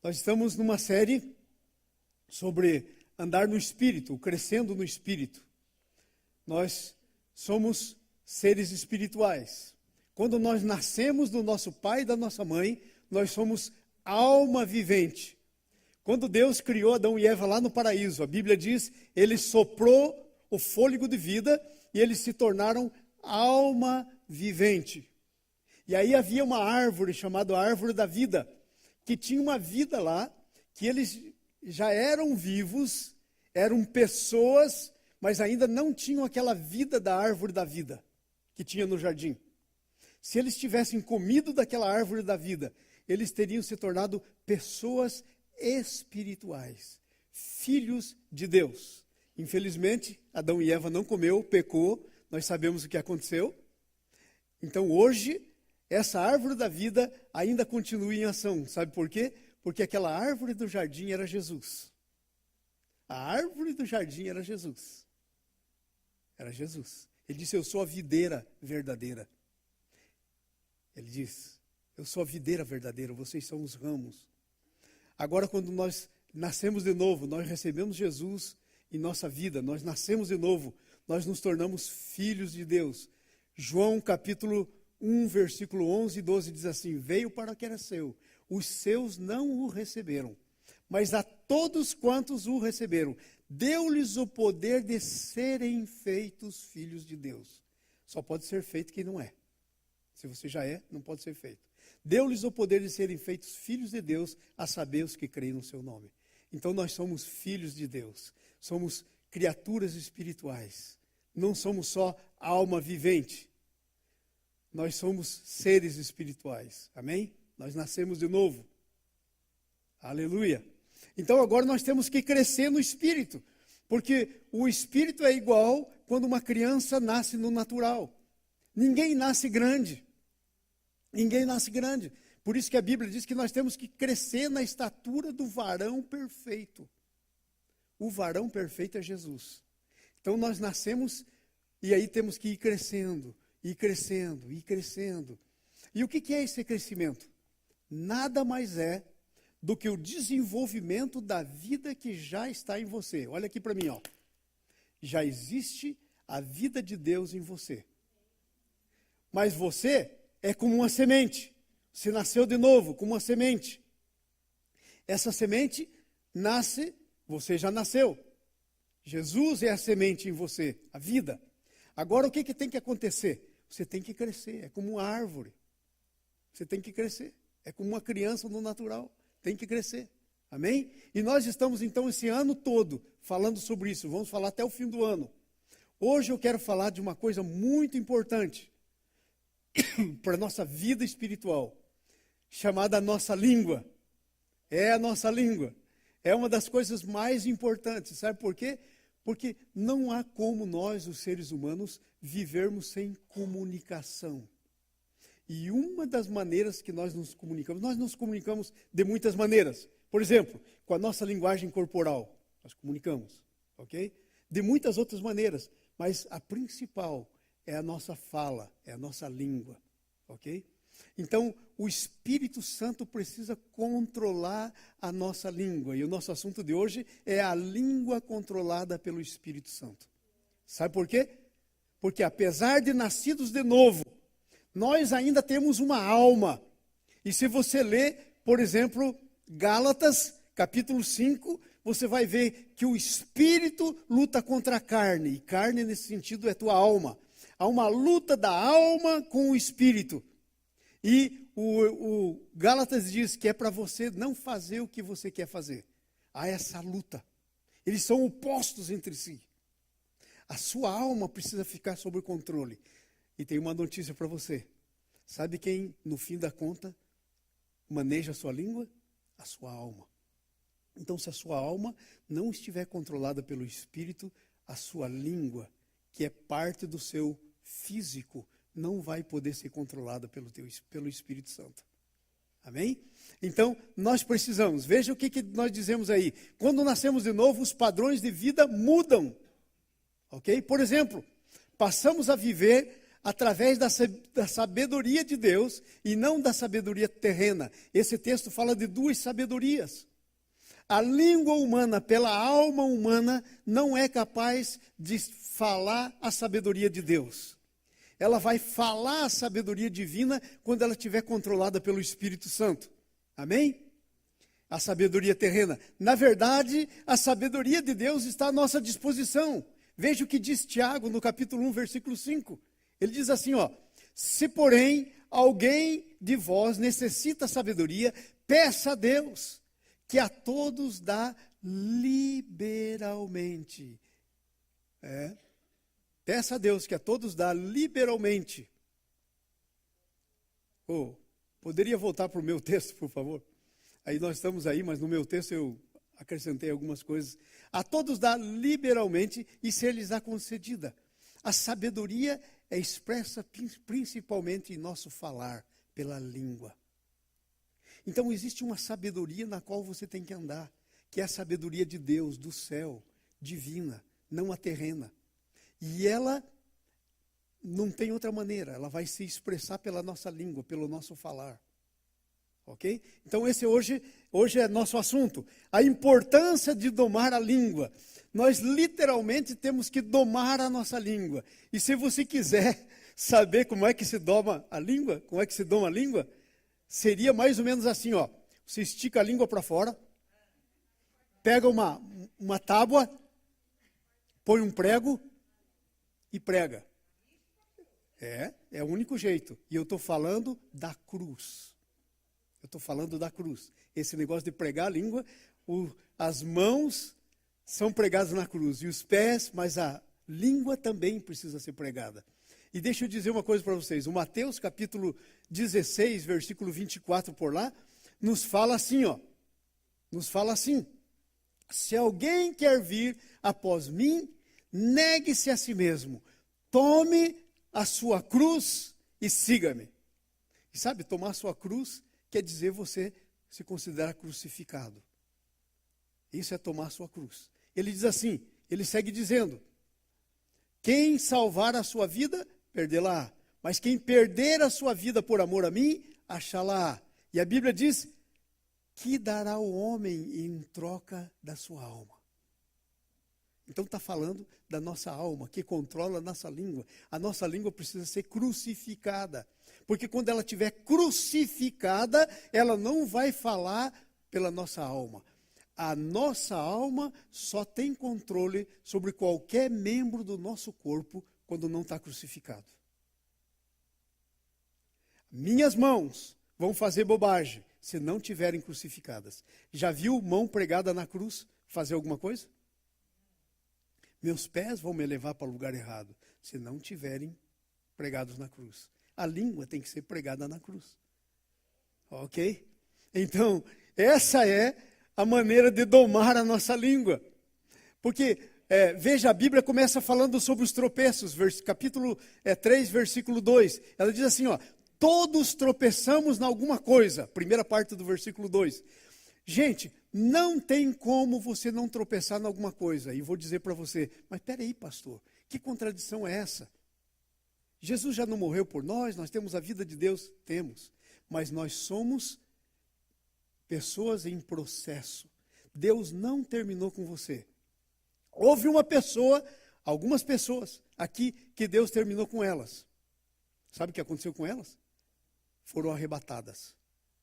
Nós estamos numa série sobre andar no Espírito, crescendo no Espírito. Nós somos seres espirituais. Quando nós nascemos do nosso pai e da nossa mãe, nós somos alma vivente. Quando Deus criou Adão e Eva lá no paraíso, a Bíblia diz, Ele soprou o fôlego de vida e eles se tornaram alma vivente. E aí havia uma árvore chamada árvore da vida, que tinha uma vida lá, que eles já eram vivos, eram pessoas, mas ainda não tinham aquela vida da árvore da vida que tinha no jardim. Se eles tivessem comido daquela árvore da vida, eles teriam se tornado pessoas espirituais, filhos de Deus. Infelizmente, Adão e Eva não comeu, pecou, nós sabemos o que aconteceu. Então hoje, essa árvore da vida ainda continua em ação. Sabe por quê? Porque aquela árvore do jardim era Jesus. A árvore do jardim era Jesus. Era Jesus. Ele disse, eu sou a videira verdadeira. Ele diz, eu sou a videira verdadeira, vocês são os ramos. Agora, quando nós nascemos de novo, nós recebemos Jesus em nossa vida, nós nascemos de novo, nós nos tornamos filhos de Deus. João capítulo 1, versículo 11 e 12 diz assim, veio para o que era seu, os seus não o receberam, mas a todos quantos o receberam, deu-lhes o poder de serem feitos filhos de Deus. Só pode ser feito quem não é. Se você já é, não pode ser feito. Deu-lhes o poder de serem feitos filhos de Deus, a saber os que creem no seu nome. Então nós somos filhos de Deus, somos criaturas espirituais, não somos só alma vivente. Nós somos seres espirituais, amém? Nós nascemos de novo, aleluia. Então agora nós temos que crescer no Espírito, porque o Espírito é igual quando uma criança nasce no natural. Ninguém nasce grande, ninguém nasce grande. Por isso que a Bíblia diz que nós temos que crescer na estatura do varão perfeito. O varão perfeito é Jesus. Então nós nascemos e aí temos que ir crescendo. E crescendo, e crescendo. E o que é esse crescimento? Nada mais é do que o desenvolvimento da vida que já está em você. Olha aqui para mim, ó. Já existe a vida de Deus em você. Mas você é como uma semente. Você nasceu de novo, como uma semente. Essa semente nasce, você já nasceu. Jesus é a semente em você, a vida. Agora o que tem que acontecer? Você tem que crescer, é como uma árvore. Você tem que crescer, é como uma criança no natural, tem que crescer. Amém? E nós estamos então esse ano todo falando sobre isso, vamos falar até o fim do ano. Hoje eu quero falar de uma coisa muito importante para a nossa vida espiritual, chamada nossa língua. É a nossa língua. É uma das coisas mais importantes, sabe por quê? Porque não há como nós, os seres humanos, vivermos sem comunicação. E uma das maneiras que nós nos comunicamos de muitas maneiras. Por exemplo, com a nossa linguagem corporal, nós comunicamos, ok? De muitas outras maneiras, mas a principal é a nossa fala, é a nossa língua, ok? Então, o Espírito Santo precisa controlar a nossa língua. E o nosso assunto de hoje é a língua controlada pelo Espírito Santo. Sabe por quê? Porque apesar de nascidos de novo, nós ainda temos uma alma. E se você ler, por exemplo, Gálatas, capítulo 5, você vai ver que o Espírito luta contra a carne. E carne, nesse sentido, é tua alma. Há uma luta da alma com o Espírito. E o Gálatas diz que é para você não fazer o que você quer fazer. Há essa luta. Eles são opostos entre si. A sua alma precisa ficar sob controle. E tem uma notícia para você. Sabe quem, no fim da conta, maneja a sua língua? A sua alma. Então, se a sua alma não estiver controlada pelo Espírito, a sua língua, que é parte do seu físico, não vai poder ser controlada pelo Espírito Santo. Amém? Então, nós precisamos. Veja o que nós dizemos aí. Quando nascemos de novo, os padrões de vida mudam. Ok? Por exemplo, passamos a viver através da sabedoria de Deus e não da sabedoria terrena. Esse texto fala de duas sabedorias. A língua humana, pela alma humana, não é capaz de falar a sabedoria de Deus. Ela vai falar a sabedoria divina quando ela estiver controlada pelo Espírito Santo. Amém? A sabedoria terrena. Na verdade, a sabedoria de Deus está à nossa disposição. Veja o que diz Tiago no capítulo 1, versículo 5. Ele diz assim, ó: se porém alguém de vós necessita sabedoria, peça a Deus, que a todos dá liberalmente. Peça a Deus que a todos dá liberalmente. Poderia voltar para o meu texto, por favor? Aí nós estamos aí, mas no meu texto eu acrescentei algumas coisas. A todos dá liberalmente e ser-lhes dá concedida. A sabedoria é expressa principalmente em nosso falar, pela língua. Então existe uma sabedoria na qual você tem que andar, que é a sabedoria de Deus, do céu, divina, não a terrena. E ela não tem outra maneira, ela vai se expressar pela nossa língua, pelo nosso falar. Ok? Então esse hoje é nosso assunto. A importância de domar a língua. Nós literalmente temos que domar a nossa língua. E se você quiser saber como é que se doma a língua, como é que se doma a língua, seria mais ou menos assim, ó. Você estica a língua para fora, pega uma tábua, põe um prego e prega. É o único jeito. E eu estou falando da cruz. Eu estou falando da cruz. Esse negócio de pregar a língua, as mãos são pregadas na cruz e os pés, mas a língua também precisa ser pregada. E deixa eu dizer uma coisa para vocês. O Mateus capítulo 16, versículo 24 por lá, nos fala assim, ó. Nos fala assim: se alguém quer vir após mim, negue-se a si mesmo, tome a sua cruz e siga-me. E sabe, tomar a sua cruz quer dizer você se considerar crucificado. Isso é tomar a sua cruz. Ele diz assim, ele segue dizendo: quem salvar a sua vida, perdê-la. Mas quem perder a sua vida por amor a mim, achá-la. E a Bíblia diz: que dará o homem em troca da sua alma? Então está falando da nossa alma, que controla a nossa língua. A nossa língua precisa ser crucificada. Porque quando ela estiver crucificada, ela não vai falar pela nossa alma. A nossa alma só tem controle sobre qualquer membro do nosso corpo quando não está crucificado. Minhas mãos vão fazer bobagem se não tiverem crucificadas. Já viu mão pregada na cruz fazer alguma coisa? Meus pés vão me levar para o lugar errado se não tiverem pregados na cruz. A língua tem que ser pregada na cruz. Ok? Então, essa é a maneira de domar a nossa língua. Porque, veja, a Bíblia começa falando sobre os tropeços, capítulo 3, versículo 2. Ela diz assim, ó: todos tropeçamos em alguma coisa. Primeira parte do versículo 2. Gente, não tem como você não tropeçar em alguma coisa. E vou dizer para você, mas peraí, pastor, que contradição é essa? Jesus já não morreu por nós, nós temos a vida de Deus? Temos. Mas nós somos pessoas em processo. Deus não terminou com você. Houve uma pessoa, algumas pessoas aqui, que Deus terminou com elas. Sabe o que aconteceu com elas? Foram arrebatadas.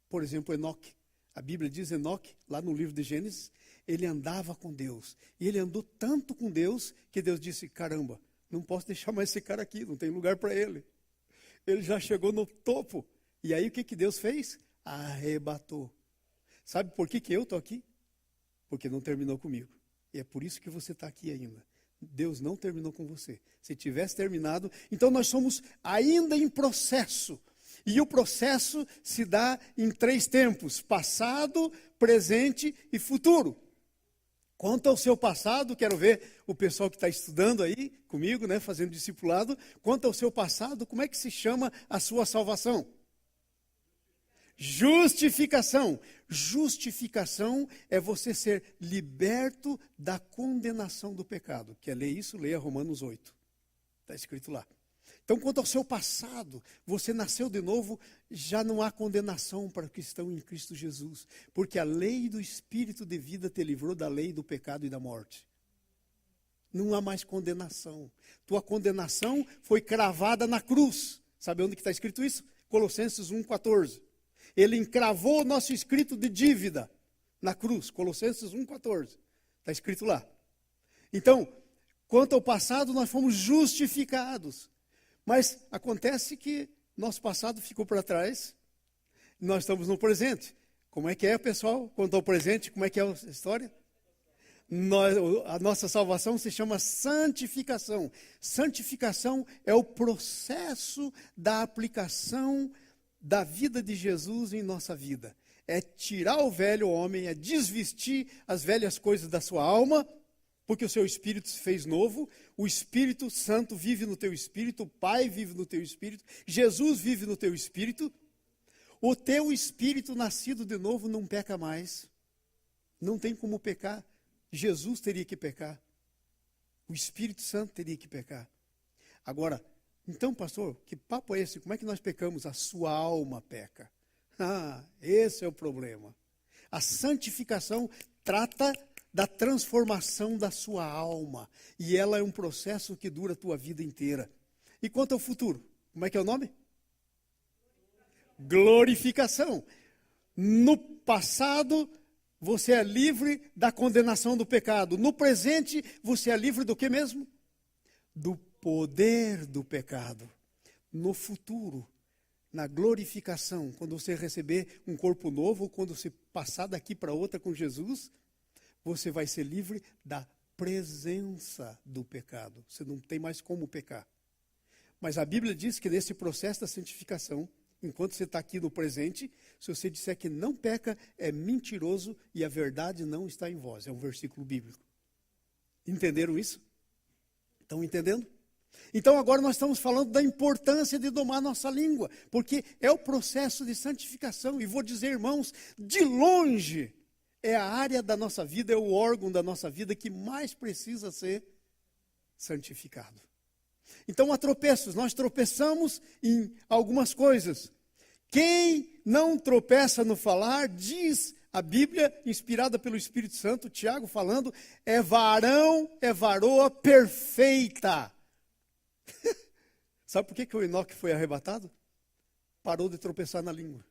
Por exemplo, Enoque. A Bíblia diz, Enoque, lá no livro de Gênesis, ele andava com Deus. E ele andou tanto com Deus, que Deus disse, caramba, não posso deixar mais esse cara aqui, não tem lugar para ele. Ele já chegou no topo. E aí o que Deus fez? Arrebatou. Sabe por que eu estou aqui? Porque não terminou comigo. E é por isso que você está aqui ainda. Deus não terminou com você. Se tivesse terminado, então nós somos ainda em processo. E o processo se dá em 3 tempos: passado, presente e futuro. Quanto ao seu passado, quero ver o pessoal que está estudando aí comigo, né, fazendo discipulado. Quanto ao seu passado, como é que se chama a sua salvação? Justificação. Justificação é você ser liberto da condenação do pecado. Quer ler isso? Leia Romanos 8. Está escrito lá. Então, quanto ao seu passado, você nasceu de novo, já não há condenação para os que estão em Cristo Jesus, porque a lei do Espírito de vida te livrou da lei do pecado e da morte. Não há mais condenação. Tua condenação foi cravada na cruz. Sabe onde que está escrito isso? Colossenses 1,14. Ele encravou o nosso escrito de dívida na cruz. Colossenses 1,14. Está escrito lá. Então, quanto ao passado, nós fomos justificados. Mas acontece que nosso passado ficou para trás, nós estamos no presente. Como é que é, pessoal? Quanto ao presente, como é que é a história? A nossa salvação se chama santificação. Santificação é o processo da aplicação da vida de Jesus em nossa vida. É tirar o velho homem, é desvestir as velhas coisas da sua alma, porque o seu espírito se fez novo, o Espírito Santo vive no teu espírito, o Pai vive no teu espírito, Jesus vive no teu espírito. O teu espírito nascido de novo não peca mais. Não tem como pecar. Jesus teria que pecar. O Espírito Santo teria que pecar. Agora, então, pastor, que papo é esse? Como é que nós pecamos? A sua alma peca. Esse é o problema. A santificação trata da transformação da sua alma. E ela é um processo que dura a tua vida inteira. E quanto ao futuro? Como é que é o nome? Glorificação. No passado, você é livre da condenação do pecado. No presente, você é livre do que mesmo? Do poder do pecado. No futuro, na glorificação, quando você receber um corpo novo, quando você passar daqui para outra com Jesus, você vai ser livre da presença do pecado. Você não tem mais como pecar. Mas a Bíblia diz que nesse processo da santificação, enquanto você está aqui no presente, se você disser que não peca, é mentiroso e a verdade não está em vós. É um versículo bíblico. Entenderam isso? Estão entendendo? Então agora nós estamos falando da importância de domar nossa língua, porque é o processo de santificação. E vou dizer, irmãos, de longe, é a área da nossa vida, é o órgão da nossa vida que mais precisa ser santificado. Então há tropeços, nós tropeçamos em algumas coisas. Quem não tropeça no falar, diz a Bíblia, inspirada pelo Espírito Santo, Tiago falando, é varão, é varoa perfeita. Sabe por que o Enoque foi arrebatado? Parou de tropeçar na língua.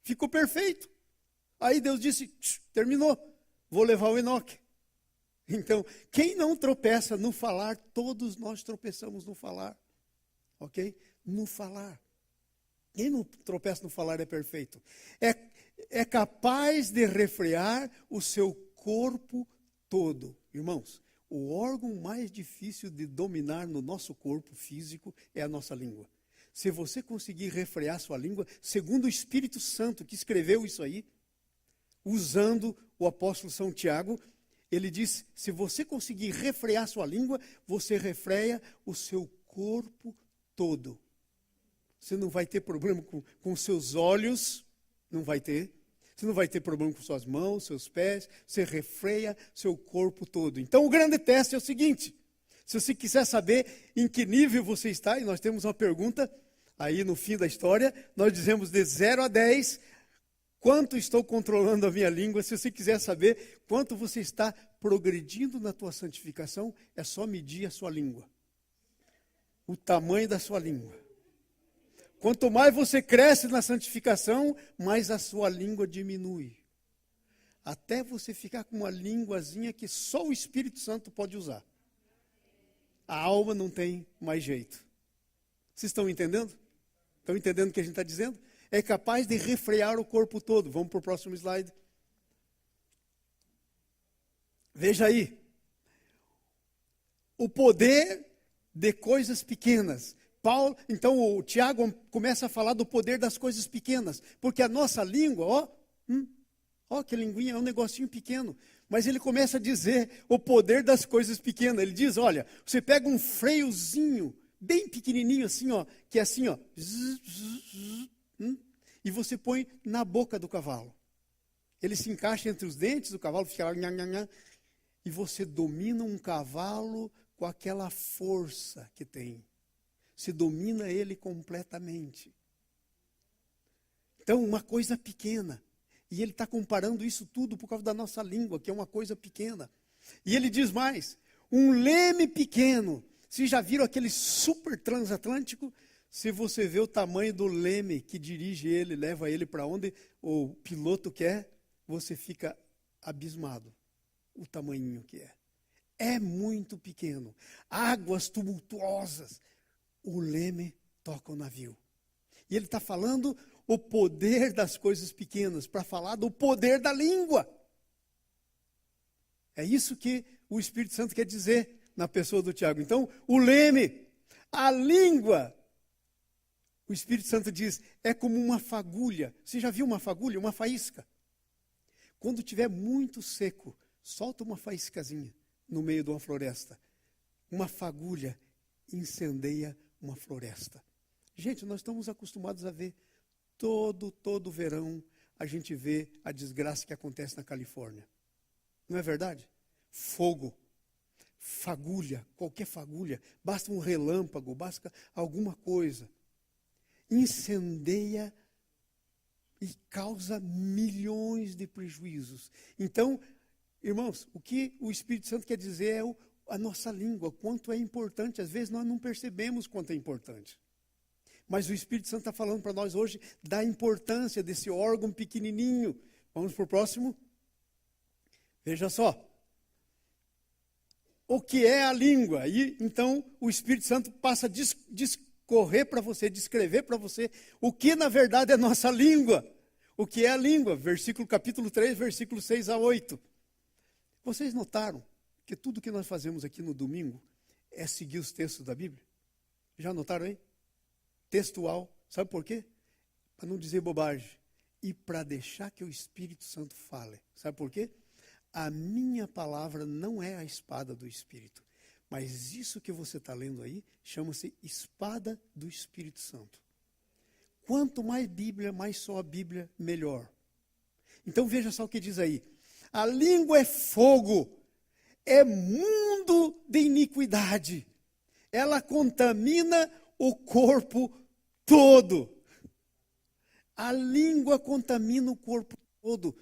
Ficou perfeito. Aí Deus disse, terminou, vou levar o Enoque. Então, quem não tropeça no falar, todos nós tropeçamos no falar. Ok? No falar. Quem não tropeça no falar é perfeito. É capaz de refrear o seu corpo todo. Irmãos, o órgão mais difícil de dominar no nosso corpo físico é a nossa língua. Se você conseguir refrear sua língua, segundo o Espírito Santo que escreveu isso aí, usando o apóstolo São Tiago, ele diz, se você conseguir refrear sua língua, você refreia o seu corpo todo. Você não vai ter problema com os seus olhos, não vai ter. Você não vai ter problema com suas mãos, seus pés, você refreia seu corpo todo. Então o grande teste é o seguinte, se você quiser saber em que nível você está, e nós temos uma pergunta aí no fim da história, nós dizemos de 0 a 10, quanto estou controlando a minha língua? Se você quiser saber quanto você está progredindo na tua santificação, é só medir a sua língua. O tamanho da sua língua. Quanto mais você cresce na santificação, mais a sua língua diminui. Até você ficar com uma linguazinha que só o Espírito Santo pode usar. A alma não tem mais jeito. Vocês estão entendendo? Estão entendendo o que a gente está dizendo? É capaz de refrear o corpo todo. Vamos para o próximo slide. Veja aí. O poder de coisas pequenas. Então o Tiago começa a falar do poder das coisas pequenas. Porque a nossa língua, que linguinha, é um negocinho pequeno. Mas ele começa a dizer o poder das coisas pequenas. Ele diz, olha, você pega um freiozinho, bem pequenininho assim, que é assim, e você põe na boca do cavalo. Ele se encaixa entre os dentes, o cavalo fica lá, e você domina um cavalo com aquela força que tem. se domina ele completamente. Então, uma coisa pequena. E ele está comparando isso tudo por causa da nossa língua, que é uma coisa pequena. E ele diz mais, um leme pequeno. Vocês já viram aquele super transatlântico? Se você vê o tamanho do leme que dirige ele, leva ele para onde o piloto quer, você fica abismado. O tamanhinho que é. É muito pequeno. Águas tumultuosas. O leme toca o navio. E ele está falando o poder das coisas pequenas, para falar do poder da língua. É isso que o Espírito Santo quer dizer na pessoa do Tiago. Então, o leme, a língua, o Espírito Santo diz, é como uma fagulha. Você já viu uma fagulha? Uma faísca. Quando tiver muito seco, solta uma faíscazinha no meio de uma floresta. Uma fagulha incendeia uma floresta. Gente, nós estamos acostumados a ver todo verão, a gente vê a desgraça que acontece na Califórnia. Não é verdade? Fogo, fagulha, qualquer fagulha, basta um relâmpago, basta alguma coisa. Incendeia e causa milhões de prejuízos. Então, irmãos, o que o Espírito Santo quer dizer é a nossa língua, quanto é importante. Às vezes nós não percebemos quanto é importante. Mas o Espírito Santo está falando para nós hoje da importância desse órgão pequenininho. Vamos para o próximo? Veja só. O que é a língua? E então o Espírito Santo passa a discorrer para você, descrever para você o que na verdade é nossa língua. O que é a língua? Capítulo 3, versículo 6 a 8. Vocês notaram que tudo que nós fazemos aqui no domingo é seguir os textos da Bíblia? Já notaram aí? Textual. Sabe por quê? Para não dizer bobagem. E para deixar que o Espírito Santo fale. Sabe por quê? A minha palavra não é a espada do Espírito. Mas isso que você está lendo aí, chama-se espada do Espírito Santo. Quanto mais Bíblia, mais só a Bíblia, melhor. Então veja só o que diz aí. A língua é fogo, é mundo de iniquidade. Ela contamina o corpo todo. A língua contamina o corpo todo.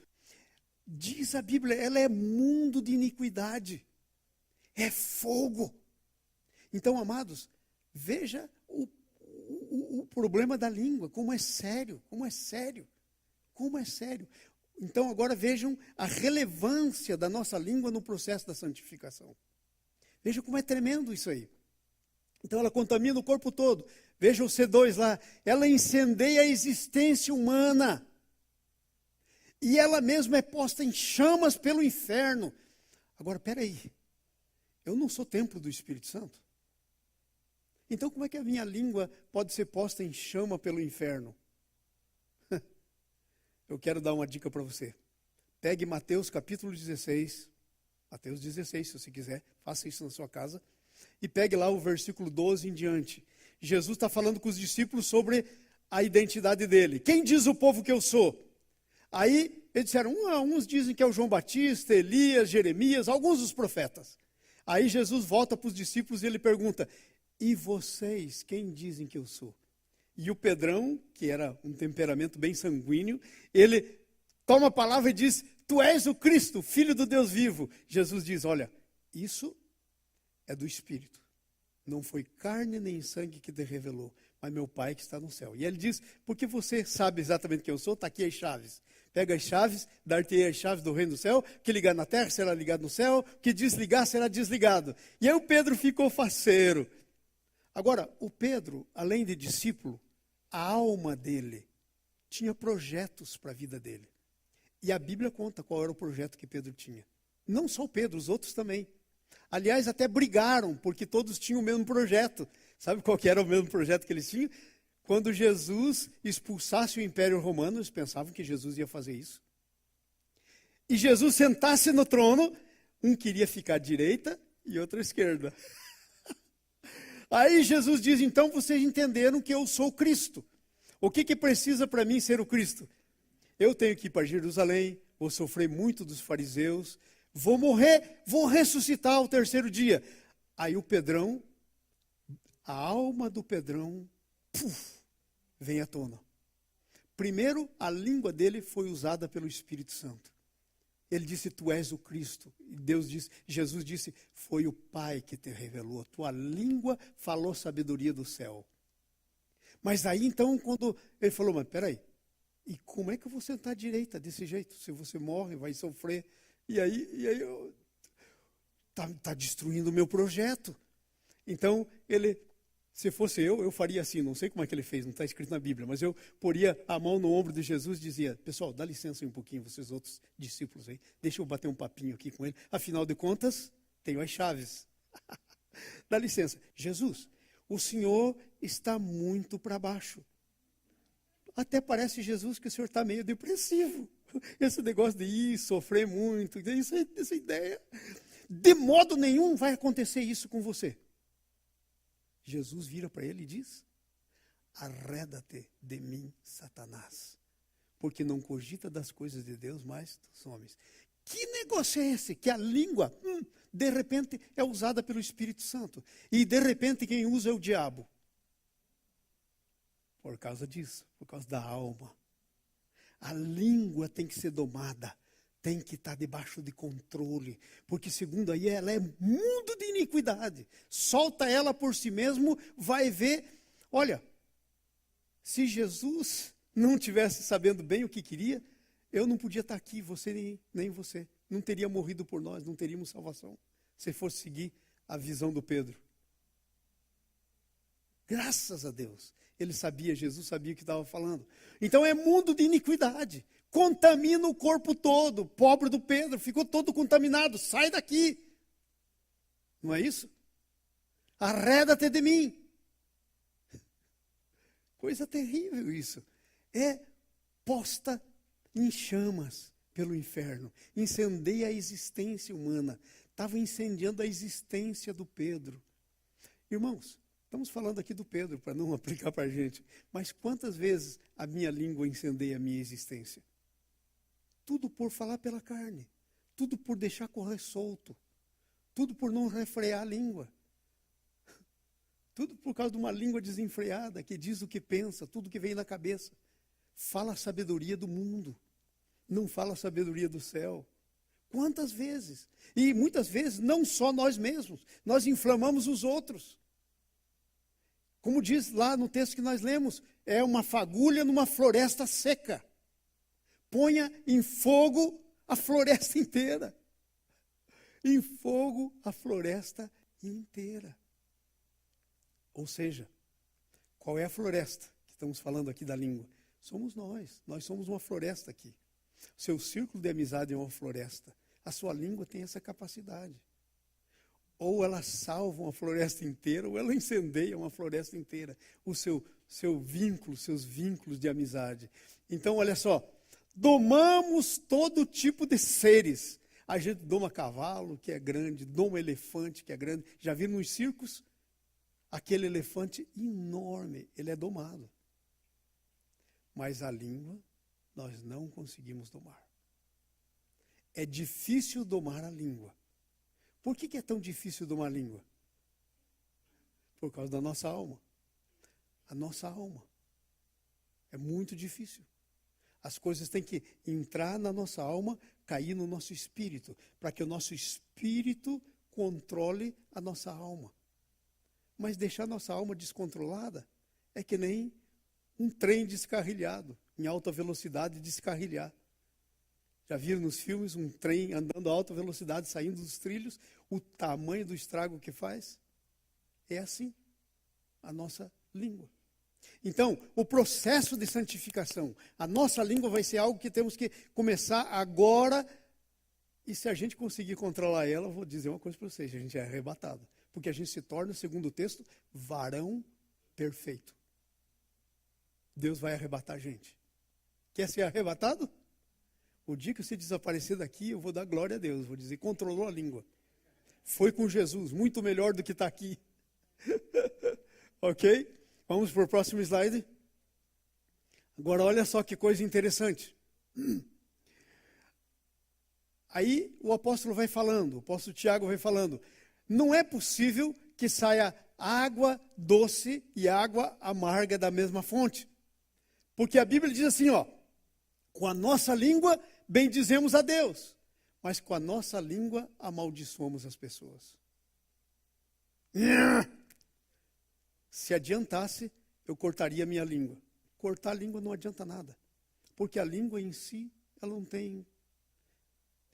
Diz a Bíblia, ela é mundo de iniquidade. É fogo. Então, amados, veja o problema da língua, como é sério, como é sério, como é sério. Então, agora vejam a relevância da nossa língua no processo da santificação. Veja como é tremendo isso aí. Então, ela contamina o corpo todo. Veja o C2 lá. Ela incendeia a existência humana. E ela mesma é posta em chamas pelo inferno. Agora, peraí. Eu não sou templo do Espírito Santo? Então, como é que a minha língua pode ser posta em chama pelo inferno? Eu quero dar uma dica para você. Pegue Mateus capítulo 16. Mateus 16, se você quiser. Faça isso na sua casa. E pegue lá o versículo 12 em diante. Jesus está falando com os discípulos sobre a identidade dele. Quem diz o povo que eu sou? Aí eles disseram, uns dizem que é o João Batista, Elias, Jeremias, alguns dos profetas. Aí Jesus volta para os discípulos e ele pergunta, e vocês, quem dizem que eu sou? E o Pedrão, que era um temperamento bem sanguíneo, ele toma a palavra e diz, tu és o Cristo, Filho do Deus vivo. Jesus diz, olha, isso é do Espírito. Não foi carne nem sangue que te revelou, mas meu Pai que está no céu. E ele diz, porque você sabe exatamente quem eu sou, está aqui as chaves. Pega as chaves, dar-te as chaves do reino do céu, que ligar na terra será ligado no céu, que desligar será desligado. E aí o Pedro ficou faceiro. Agora, o Pedro, além de discípulo, a alma dele tinha projetos para a vida dele. E a Bíblia conta qual era o projeto que Pedro tinha. Não só o Pedro, os outros também. Aliás, até brigaram, porque todos tinham o mesmo projeto. Sabe qual que era o mesmo projeto que eles tinham? Quando Jesus expulsasse o Império Romano, eles pensavam que Jesus ia fazer isso. E Jesus sentasse no trono, um queria ficar à direita e outro à esquerda. Aí Jesus diz, então vocês entenderam que eu sou Cristo. O que precisa para mim ser o Cristo? Eu tenho que ir para Jerusalém, vou sofrer muito dos fariseus, vou morrer, vou ressuscitar ao terceiro dia. Aí o Pedrão a alma do Pedrão, vem à tona. Primeiro, a língua dele foi usada pelo Espírito Santo. Ele disse, tu és o Cristo. E Jesus disse, foi o Pai que te revelou. Tua língua falou sabedoria do céu. Mas aí então, quando ele falou, mas peraí, e como é que eu vou sentar à direita desse jeito? Se você morre, vai sofrer. E aí tá destruindo o meu projeto. Então, se fosse eu faria assim, não sei como é que ele fez, não está escrito na Bíblia, mas eu poria a mão no ombro de Jesus e dizia, pessoal, dá licença aí um pouquinho, vocês outros discípulos aí, deixa eu bater um papinho aqui com ele, afinal de contas, tenho as chaves. Dá licença. Jesus, o Senhor está muito para baixo. Até parece, Jesus, que o Senhor está meio depressivo. Esse negócio de ir, sofrer muito, essa ideia. De modo nenhum vai acontecer isso com você. Jesus vira para ele e diz, arreda-te de mim, Satanás, porque não cogita das coisas de Deus, mas dos homens. Que negócio é esse? Que a língua, de repente, é usada pelo Espírito Santo. E de repente quem usa é o diabo. Por causa disso, por causa da alma. A língua tem que ser domada. Tem que estar debaixo de controle, porque segundo aí ela é mundo de iniquidade. Solta ela por si mesmo, vai ver. Olha, se Jesus não tivesse sabendo bem o que queria, eu não podia estar aqui, você nem você. Não teria morrido por nós, não teríamos salvação, se fosse seguir a visão do Pedro. Graças a Deus, ele sabia, Jesus sabia o que estava falando. Então é mundo de iniquidade. Contamina o corpo todo. Pobre do Pedro, ficou todo contaminado. Sai daqui. Não é isso? Arreda-te de mim. Coisa terrível isso. É posta em chamas pelo inferno. Incendeia a existência humana. Estava incendiando a existência do Pedro. Irmãos, estamos falando aqui do Pedro, para não aplicar para a gente. Mas quantas vezes a minha língua incendeia a minha existência? Tudo por falar pela carne. Tudo por deixar correr solto. Tudo por não refrear a língua. Tudo por causa de uma língua desenfreada, que diz o que pensa, tudo que vem na cabeça. Fala a sabedoria do mundo. Não fala a sabedoria do céu. Quantas vezes? E muitas vezes não só nós mesmos. Nós inflamamos os outros. Como diz lá no texto que nós lemos, é uma fagulha numa floresta seca. Ponha em fogo a floresta inteira. Em fogo a floresta inteira. Ou seja, qual é a floresta que estamos falando aqui da língua? Somos nós. Nós somos uma floresta aqui. Seu círculo de amizade é uma floresta. A sua língua tem essa capacidade. Ou ela salva uma floresta inteira, ou ela incendeia uma floresta inteira. O seu vínculo, seus vínculos de amizade. Então, olha só. Domamos todo tipo de seres. A gente doma cavalo, que é grande, doma elefante, que é grande. Já viram nos circos? Aquele elefante enorme, ele é domado. Mas a língua, nós não conseguimos domar. É difícil domar a língua. Por que é tão difícil domar a língua? Por causa da nossa alma. A nossa alma. É muito difícil. As coisas têm que entrar na nossa alma, cair no nosso espírito, para que o nosso espírito controle a nossa alma. Mas deixar nossa alma descontrolada é que nem um trem descarrilhado, em alta velocidade descarrilhar. Já viram nos filmes um trem andando a alta velocidade, saindo dos trilhos, o tamanho do estrago que faz? É assim, a nossa língua. Então, o processo de santificação, a nossa língua vai ser algo que temos que começar agora, e se a gente conseguir controlar ela, eu vou dizer uma coisa para vocês, a gente é arrebatado, porque a gente se torna, segundo o texto, varão perfeito. Deus vai arrebatar a gente. Quer ser arrebatado? O dia que você desaparecer daqui, eu vou dar glória a Deus, vou dizer, controlou a língua. Foi com Jesus, muito melhor do que está aqui. Ok? Vamos para o próximo slide. Agora, olha só que coisa interessante. Aí o apóstolo vai falando, o apóstolo Tiago vai falando, não é possível que saia água doce e água amarga da mesma fonte. Porque a Bíblia diz assim, ó, com a nossa língua bendizemos a Deus, mas com a nossa língua amaldiçoamos as pessoas. Se adiantasse, eu cortaria a minha língua. Cortar a língua não adianta nada, porque a língua em si, ela não tem...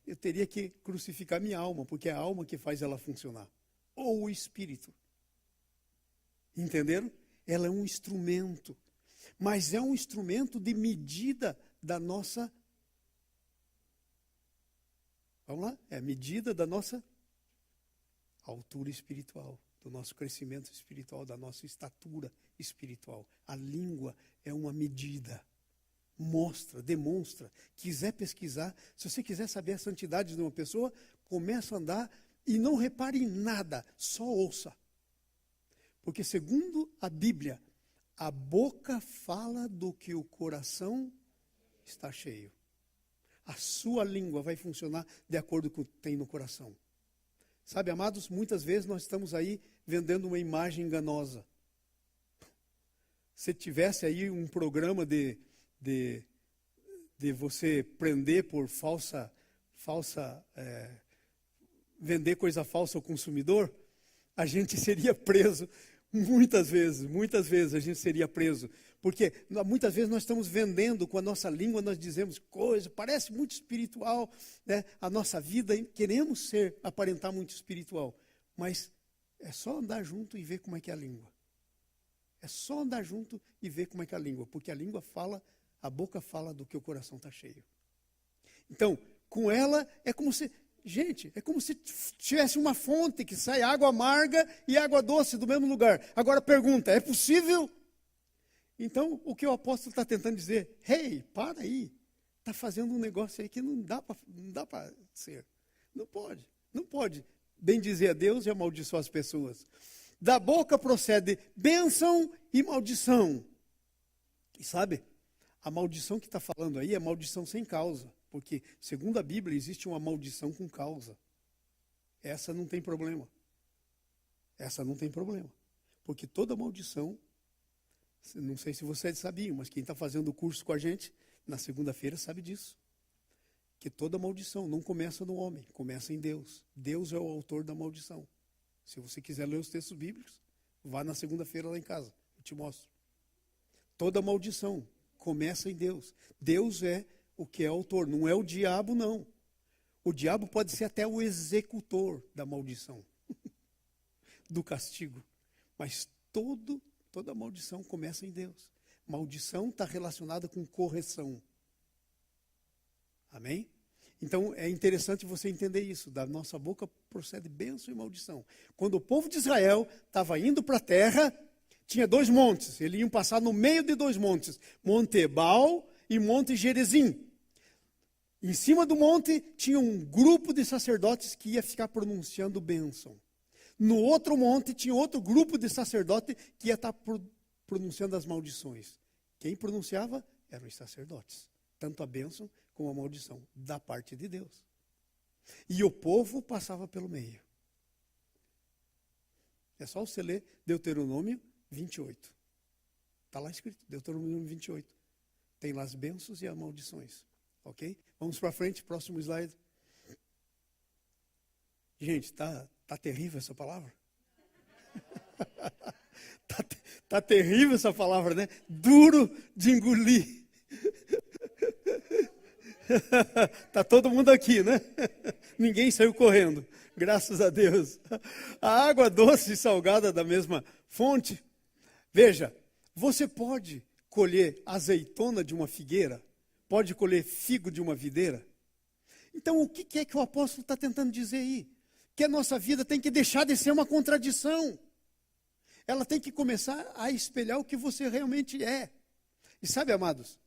Eu teria que crucificar minha alma, porque é a alma que faz ela funcionar. Ou o espírito. Entenderam? Ela é um instrumento, mas é um instrumento de medida da nossa... Vamos lá? É a medida da nossa altura espiritual, do nosso crescimento espiritual, da nossa estatura espiritual. A língua é uma medida. Mostra, demonstra. Quiser pesquisar, se você quiser saber a santidade de uma pessoa, começa a andar e não repare em nada, só ouça. Porque segundo a Bíblia, a boca fala do que o coração está cheio. A sua língua vai funcionar de acordo com o que tem no coração. Sabe, amados, muitas vezes nós estamos aí vendendo uma imagem enganosa. Se tivesse aí um programa de você prender por vender coisa falsa ao consumidor, a gente seria preso muitas vezes a gente seria preso, porque muitas vezes nós estamos vendendo com a nossa língua, nós dizemos coisas, parece muito espiritual, né? A nossa vida, queremos aparentar muito espiritual, mas é só andar junto e ver como é que é a língua. É só andar junto e ver como é que é a língua, porque a língua fala, a boca fala do que o coração está cheio. Então, com ela é como se... Gente, é como se tivesse uma fonte que sai água amarga e água doce do mesmo lugar. Agora pergunta, é possível? Então, o que o apóstolo está tentando dizer? Hey, para aí. Está fazendo um negócio aí que não dá para ser. Não pode bendizer a Deus e amaldiçoar as pessoas. Da boca procede bênção e maldição. E sabe, a maldição que está falando aí é maldição sem causa. Porque, segundo a Bíblia, existe uma maldição com causa. Essa não tem problema. Porque toda maldição, não sei se vocês sabiam, mas quem está fazendo o curso com a gente, na segunda-feira, sabe disso. Que toda maldição não começa no homem, começa em Deus. Deus é o autor da maldição. Se você quiser ler os textos bíblicos, vá na segunda-feira lá em casa, eu te mostro. Toda maldição começa em Deus. Deus é o que é autor, não é o diabo, não. O diabo pode ser até o executor da maldição, do castigo. Mas toda maldição começa em Deus. Maldição está relacionada com correção. Amém? Então é interessante você entender isso. Da nossa boca procede bênção e maldição. Quando o povo de Israel estava indo para a terra, tinha 2 montes. Eles iam passar no meio de 2 montes. Monte Ebal e Monte Gerizim. Em cima do monte tinha um grupo de sacerdotes que ia ficar pronunciando bênção. No outro monte tinha outro grupo de sacerdotes que ia estar pronunciando as maldições. Quem pronunciava eram os sacerdotes. Tanto a bênção como a maldição, da parte de Deus. E o povo passava pelo meio. É só você ler Deuteronômio 28. Está lá escrito, Deuteronômio 28. Tem lá as bênçãos e as maldições. Ok? Vamos para frente, próximo slide. Gente, tá terrível essa palavra? tá terrível essa palavra, né? Duro de engolir. Tá todo mundo aqui, né? Ninguém saiu correndo, graças a Deus. A água doce e salgada da mesma fonte. Veja, você pode colher azeitona de uma figueira? Pode colher figo de uma videira? Então, o que é que o apóstolo está tentando dizer aí? Que a nossa vida tem que deixar de ser uma contradição. Ela tem que começar a espelhar o que você realmente é. E sabe, amados,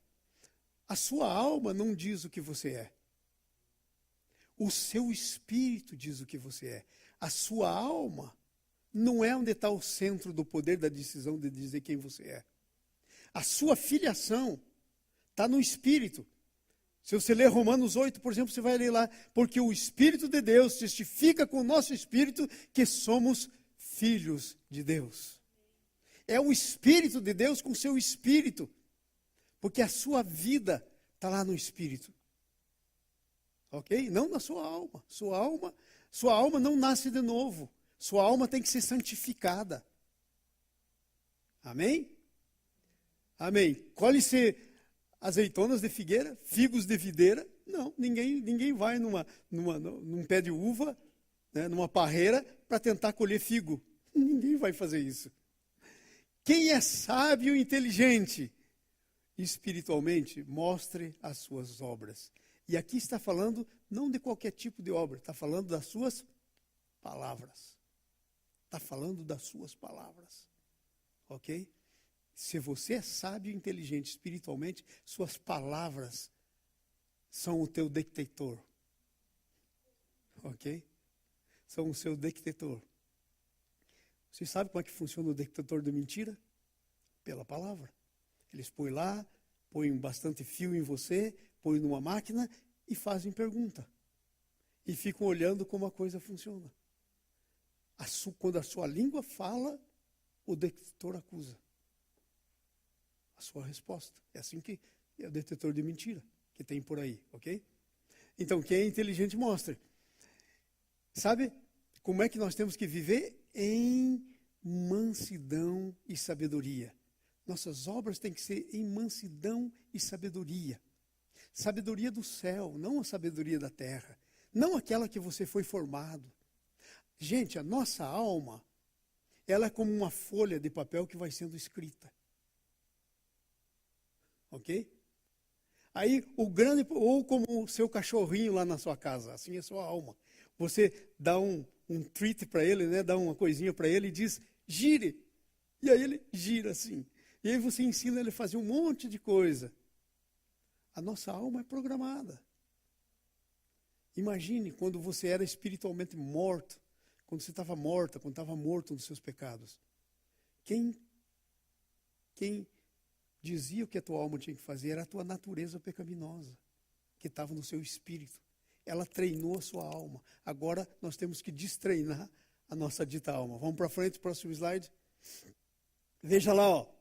a sua alma não diz o que você é. O seu espírito diz o que você é. A sua alma não é onde está o centro do poder da decisão de dizer quem você é. A sua filiação está no Espírito. Se você ler Romanos 8, por exemplo, você vai ler lá, porque o Espírito de Deus testifica com o nosso Espírito que somos filhos de Deus. É o Espírito de Deus com o seu Espírito. Porque a sua vida está lá no Espírito. Ok? Não na sua alma. Sua alma não nasce de novo. Sua alma tem que ser santificada. Amém? Amém. Colhe-se azeitonas de figueira, figos de videira. Não, ninguém vai num pé de uva, né, numa parreira, para tentar colher figo. Ninguém vai fazer isso. Quem é sábio e inteligente espiritualmente, mostre as suas obras. E aqui está falando não de qualquer tipo de obra, está falando das suas palavras. Está falando das suas palavras. Ok? Se você é sábio e inteligente espiritualmente, suas palavras são o teu detector. Ok? São o seu detector. Você sabe como é que funciona o detector de mentira? Pela palavra. Eles põem lá, põem bastante fio em você, põem numa máquina e fazem pergunta. E ficam olhando como a coisa funciona. Quando a sua língua fala, o detector acusa a sua resposta. É assim que é o detector de mentira que tem por aí, ok? Então, quem é inteligente mostra. Sabe como é que nós temos que viver? Em mansidão e sabedoria. Nossas obras têm que ser em mansidão e sabedoria. Sabedoria do céu, não a sabedoria da terra. Não aquela que você foi formado. Gente, a nossa alma, ela é como uma folha de papel que vai sendo escrita. Ok? Aí, ou como o seu cachorrinho lá na sua casa, assim é a sua alma. Você dá um treat para ele, né? Dá uma coisinha para ele e diz, gire. E aí ele gira assim. E aí você ensina ele a fazer um monte de coisa. A nossa alma é programada. Imagine quando você era espiritualmente morto, quando você estava morta, quando estava morto nos seus pecados. Quem dizia o que a tua alma tinha que fazer era a tua natureza pecaminosa, que estava no seu espírito. Ela treinou a sua alma. Agora nós temos que destreinar a nossa dita alma. Vamos para frente, próximo slide. Veja lá, ó.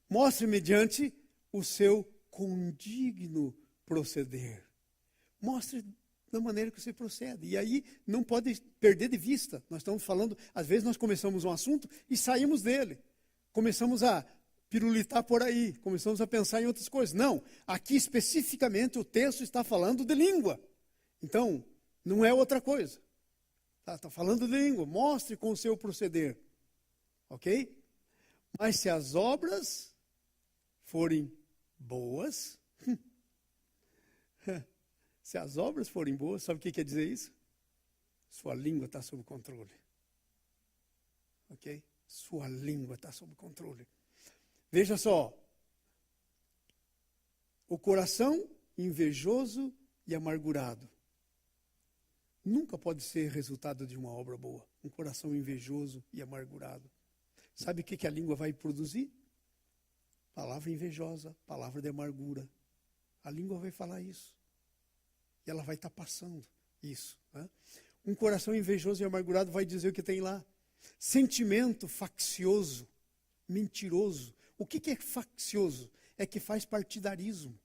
Mostre mediante o seu condigno proceder. Mostre da maneira que você procede. E aí não pode perder de vista. Nós estamos falando, às vezes nós começamos um assunto e saímos dele. Começamos a pirulitar por aí, começamos a pensar em outras coisas. Não, aqui especificamente o texto está falando de língua. Então, não é outra coisa. Está falando de língua. Mostre com o seu proceder. Ok? Mas se as obras forem boas, se as obras forem boas, sabe o que quer dizer isso? Sua língua está sob controle. Ok? Sua língua está sob controle. Veja só. O coração invejoso e amargurado nunca pode ser resultado de uma obra boa. Um coração invejoso e amargurado. Sabe o que a língua vai produzir? Palavra invejosa, palavra de amargura. A língua vai falar isso. E ela vai estar passando isso. Né? Um coração invejoso e amargurado vai dizer o que tem lá. Sentimento faccioso, mentiroso. O que é faccioso? É que faz partidarismo.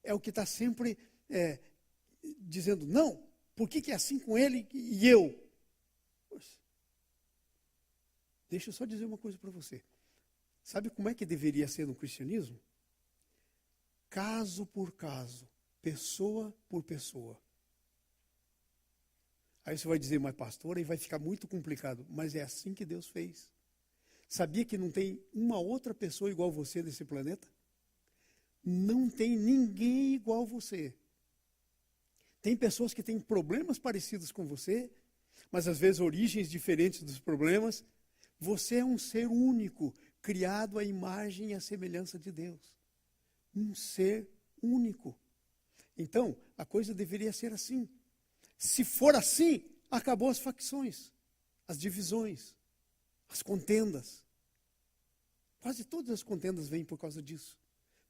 É o que está sempre dizendo, não, por que é assim com ele e eu? Poxa. Deixa eu só dizer uma coisa para você. Sabe como é que deveria ser no cristianismo? Caso por caso, pessoa por pessoa. Aí você vai dizer, mas pastor, aí vai ficar muito complicado. Mas é assim que Deus fez. Sabia que não tem uma outra pessoa igual você nesse planeta? Não tem ninguém igual você. Tem pessoas que têm problemas parecidos com você, mas às vezes origens diferentes dos problemas. Você é um ser único, criado à imagem e à semelhança de Deus. Um ser único. Então, a coisa deveria ser assim. Se for assim, acabou as facções, as divisões, as contendas. Quase todas as contendas vêm por causa disso,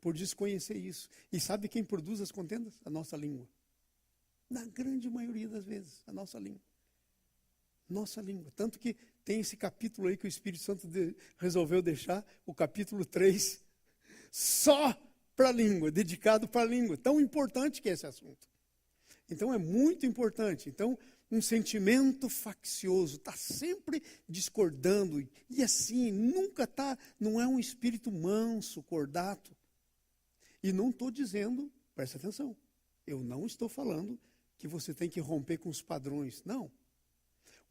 por desconhecer isso. E sabe quem produz as contendas? A nossa língua. Na grande maioria das vezes, a nossa língua. Nossa língua. Tanto que tem esse capítulo aí que o Espírito Santo resolveu deixar, o capítulo 3, só para a língua, dedicado para a língua. Tão importante que é esse assunto. Então é muito importante. Então, um sentimento faccioso, está sempre discordando. E assim, nunca está, não é um espírito manso, cordato. E não estou dizendo, presta atenção, eu não estou falando que você tem que romper com os padrões. Não.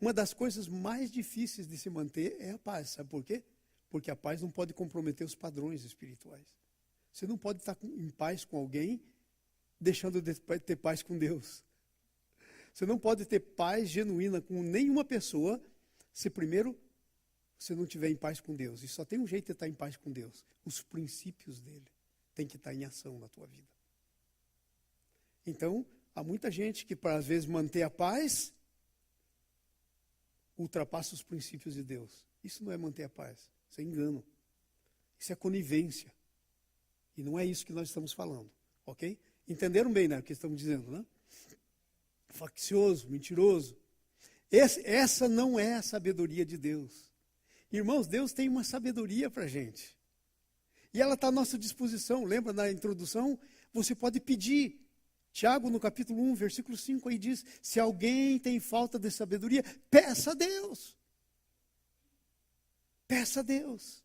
Uma das coisas mais difíceis de se manter é a paz. Sabe por quê? Porque a paz não pode comprometer os padrões espirituais. Você não pode estar em paz com alguém deixando de ter paz com Deus. Você não pode ter paz genuína com nenhuma pessoa se primeiro você não estiver em paz com Deus. E só tem um jeito de estar em paz com Deus. Os princípios dele têm que estar em ação na tua vida. Então, há muita gente que, para às vezes manter a paz, ultrapassa os princípios de Deus. Isso não é manter a paz. Isso é engano. Isso é conivência. E não é isso que nós estamos falando. Ok? Entenderam bem, né, o que estamos dizendo, né? Faccioso, mentiroso. Essa não é a sabedoria de Deus. Irmãos, Deus tem uma sabedoria para a gente. E ela está à nossa disposição. Lembra na introdução? Você pode pedir. Tiago, no capítulo 1, versículo 5, aí diz, se alguém tem falta de sabedoria, peça a Deus. Peça a Deus.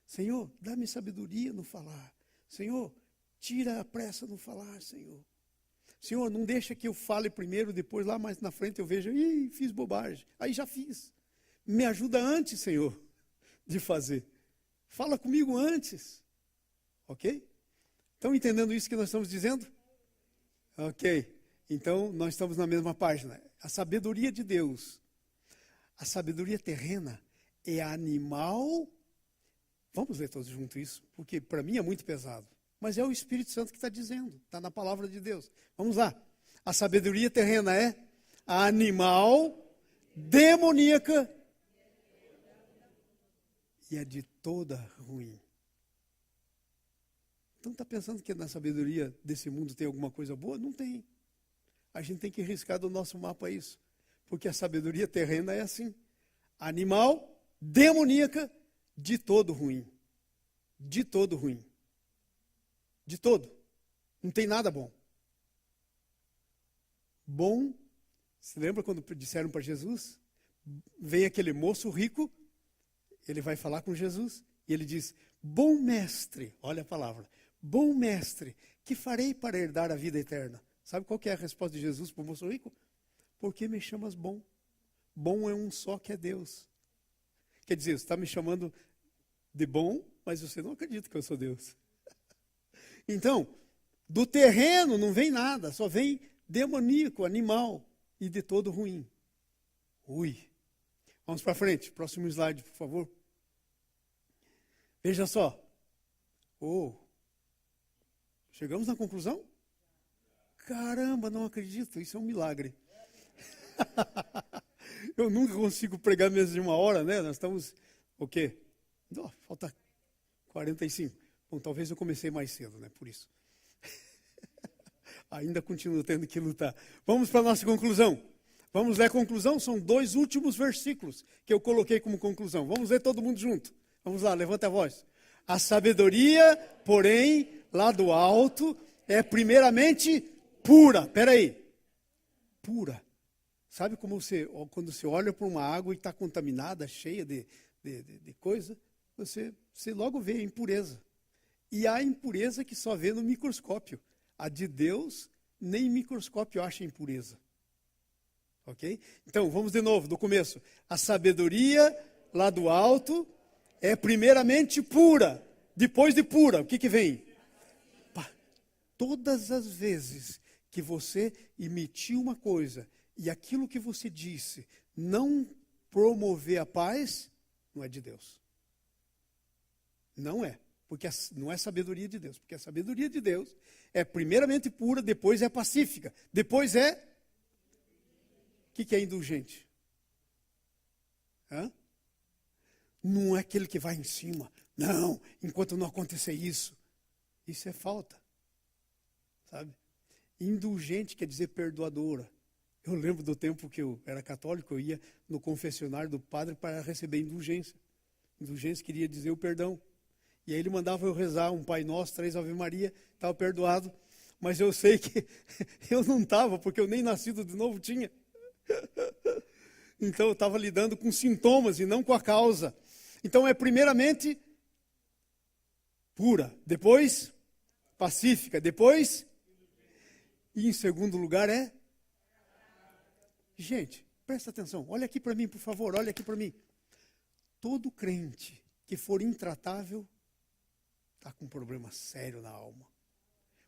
Senhor, dá-me sabedoria no falar. Senhor, tira a pressa no falar, Senhor. Senhor, não deixa que eu fale primeiro, depois lá mais na frente eu veja, fiz bobagem. Aí já fiz. Me ajuda antes, Senhor, de fazer. Fala comigo antes. Ok? Estão entendendo isso que nós estamos dizendo? Ok. Então, nós estamos na mesma página. A sabedoria de Deus, a sabedoria terrena é animal. Vamos ler todos juntos isso, porque para mim é muito pesado. Mas é o Espírito Santo que está dizendo, está na palavra de Deus. Vamos lá. A sabedoria terrena é animal, demoníaca e é de toda ruim. Então está pensando que na sabedoria desse mundo tem alguma coisa boa? Não tem. A gente tem que riscar do nosso mapa isso. Porque a sabedoria terrena é assim. Animal, demoníaca, de todo ruim. De todo ruim. De todo. Não tem nada bom. Bom, você lembra quando disseram para Jesus? Vem aquele moço rico, ele vai falar com Jesus, e ele diz, bom mestre, olha a palavra, bom mestre, que farei para herdar a vida eterna? Sabe qual que é a resposta de Jesus para o moço rico? Por que me chamas bom? Bom é um só que é Deus. Quer dizer, você está me chamando de bom, mas você não acredita que eu sou Deus. Então, do terreno não vem nada, só vem demoníaco, animal e de todo ruim. Ui. Vamos para frente, próximo slide, por favor. Veja só. Chegamos na conclusão? Caramba, não acredito, isso é um milagre. Eu nunca consigo pregar menos de 1 hora, né? Nós estamos, o quê? Falta 45. Bom, talvez eu comecei mais cedo, né? Por isso. Ainda continuo tendo que lutar. Vamos para a nossa conclusão. Vamos ler a conclusão? São 2 últimos versículos que eu coloquei como conclusão. Vamos ler todo mundo junto. Vamos lá, levanta a voz. A sabedoria, porém, lá do alto, é primeiramente pura. Espera aí. Pura. Sabe como quando você olha para uma água e está contaminada, cheia de coisa, você logo vê a impureza. E há impureza que só vê no microscópio. A de Deus, nem microscópio acha impureza. Ok? Então, vamos de novo, do começo. A sabedoria lá do alto é primeiramente pura. Depois de pura, o que vem? Todas as vezes que você emitiu uma coisa e aquilo que você disse não promover a paz, não é de Deus. Não é. Porque não é sabedoria de Deus. Porque a sabedoria de Deus é primeiramente pura, depois é pacífica. Depois é... O que é indulgente? Não é aquele que vai em cima. Não, enquanto não acontecer isso. Isso é falta. Sabe? Indulgente quer dizer perdoadora. Eu lembro do tempo que eu era católico, eu ia no confessionário do padre para receber indulgência. Indulgência queria dizer o perdão. E aí ele mandava eu rezar um Pai Nosso, 3 Ave Maria, estava perdoado. Mas eu sei que eu não estava, porque eu nem nascido de novo tinha. Então eu estava lidando com sintomas e não com a causa. Então é primeiramente pura, depois pacífica, depois, e em segundo lugar é... Gente, presta atenção, olha aqui para mim, por favor, olha aqui para mim. Todo crente que for intratável está com um problema sério na alma.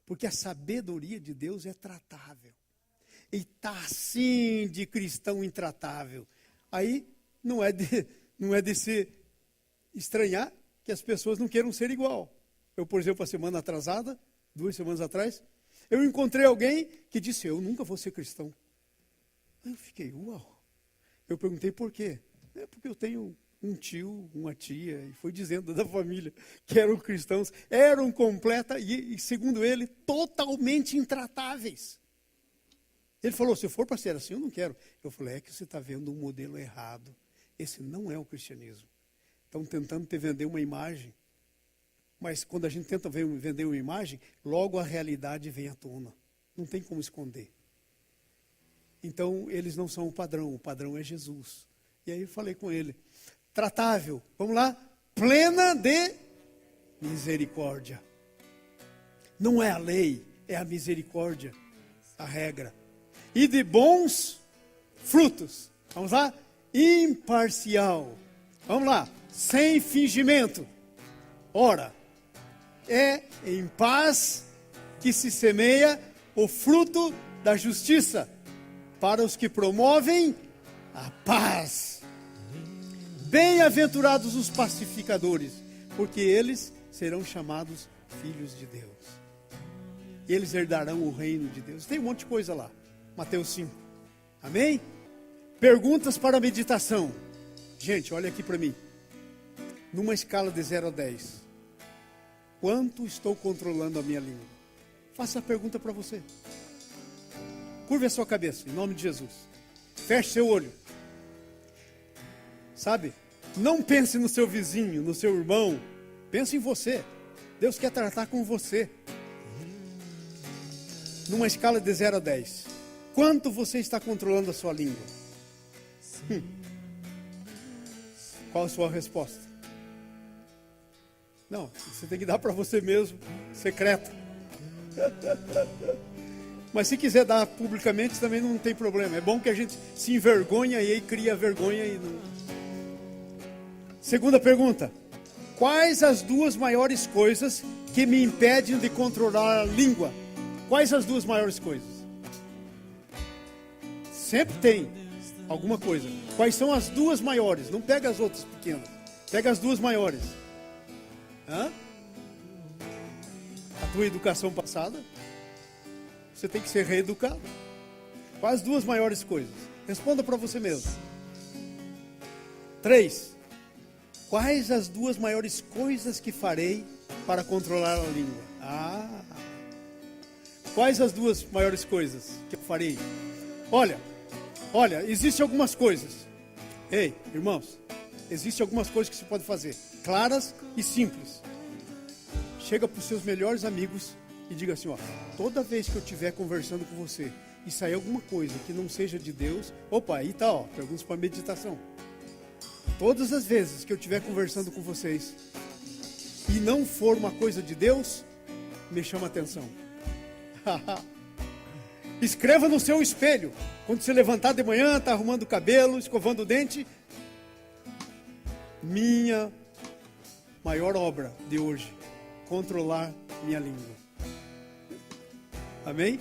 Porque a sabedoria de Deus é tratável. E está assim de cristão intratável. Aí não é de se estranhar que as pessoas não queiram ser igual. Eu, por exemplo, a semana atrasada, 2 semanas atrás, eu encontrei alguém que disse, eu nunca vou ser cristão. Aí eu fiquei, uau. Eu perguntei por quê. É porque eu tenho um tio, uma tia, e foi dizendo da família que eram cristãos, eram completa e, segundo ele, totalmente intratáveis. Ele falou, se for para ser assim, eu não quero. Eu falei, é que você está vendo um modelo errado. Esse não é o cristianismo. Estão tentando te vender uma imagem. Mas quando a gente tenta vender uma imagem, logo a realidade vem à tona. Não tem como esconder. Então, eles não são o padrão é Jesus. E aí eu falei com ele, tratável, vamos lá, plena de misericórdia. Não é a lei, é a misericórdia, a regra. E de bons frutos, vamos lá, imparcial, vamos lá, sem fingimento. Ora, é em paz que se semeia o fruto da justiça para os que promovem a paz. Bem-aventurados os pacificadores, porque eles serão chamados filhos de Deus. E eles herdarão o reino de Deus. Tem um monte de coisa lá. Mateus 5. Amém? Perguntas para a meditação. Gente, olha aqui para mim. Numa escala de 0 a 10. Quanto estou controlando a minha língua? Faça a pergunta para você. Curve a sua cabeça, em nome de Jesus. Feche seu olho. Sabe? Não pense no seu vizinho, no seu irmão. Pense em você. Deus quer tratar com você. Numa escala de 0 a 10. Quanto você está controlando a sua língua? Qual a sua resposta? Não, você tem que dar para você mesmo, secreto. Mas se quiser dar publicamente também não tem problema. É bom que a gente se envergonha e aí cria vergonha. Segunda pergunta. Quais as 2 maiores coisas que me impedem de controlar a língua? Quais as 2 maiores coisas? Sempre tem alguma coisa. Quais são as 2 maiores? Não pega as outras pequenas. Pega as 2 maiores. Hã? A tua educação passada? Você tem que ser reeducado. Quais as 2 maiores coisas? Responda para você mesmo. 3. Quais as 2 maiores coisas que farei para controlar a língua? Quais as 2 maiores coisas que eu farei? Olha, existem algumas coisas. Ei, irmãos, existem algumas coisas que você pode fazer. Claras e simples. Chega para os seus melhores amigos e diga assim, ó, toda vez que eu estiver conversando com você e sair alguma coisa que não seja de Deus, opa, aí tá, ó, perguntas para meditação. Todas as vezes que eu estiver conversando com vocês e não for uma coisa de Deus, me chama a atenção. Escreva no seu espelho. Quando você levantar de manhã, está arrumando o cabelo, escovando o dente. Minha maior obra de hoje, controlar minha língua. Amém?